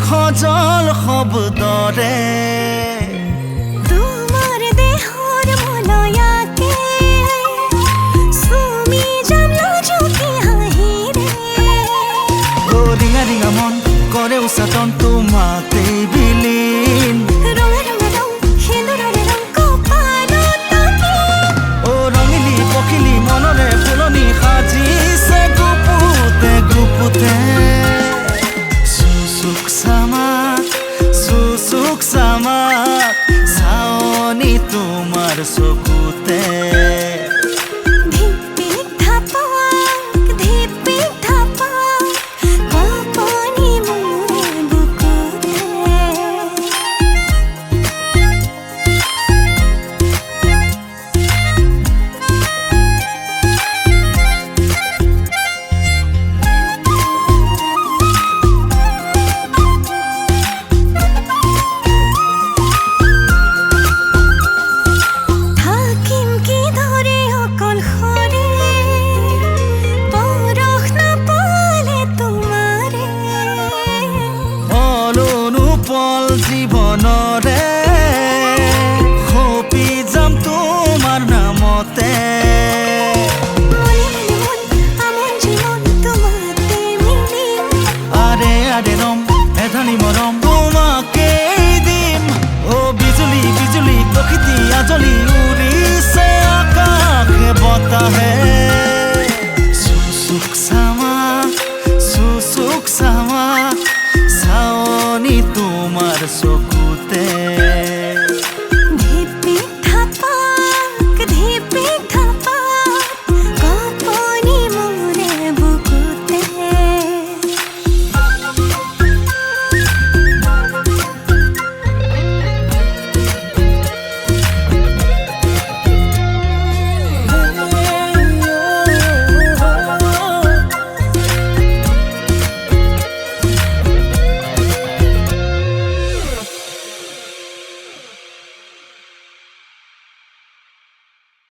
খজল শব্দৰে তোমাৰ দেহৰ মলয়াকে চুমি যাম লাজুকে হাঁহিৰে ৰিঙা ৰিঙা মন কৰে উচাটন তোমাতেই বিলীন ৰঙা ৰঙা ৰং সেন্দুৰৰে ৰং কপালত তাকে ৰঙিলী পখিলী মনৰে ফুলনি সাজিছে গুপুতে গুপুতে চুচুক চামাক চাৱনি তোমাৰ চকুতে ধিপিক ধাপাক কপনি মোৰ বুকুতে জীৱনৰে সপি যাম তোমাৰ নামতে আৰে আৰে ৰম এধানি মৰম তোমাকেই দিম বিজুলী বিজুলী প্ৰকৃতি আজলি উৰিছে আকাশে বতাহে চুচুক চামাক চাৱনি তোমাৰ চকু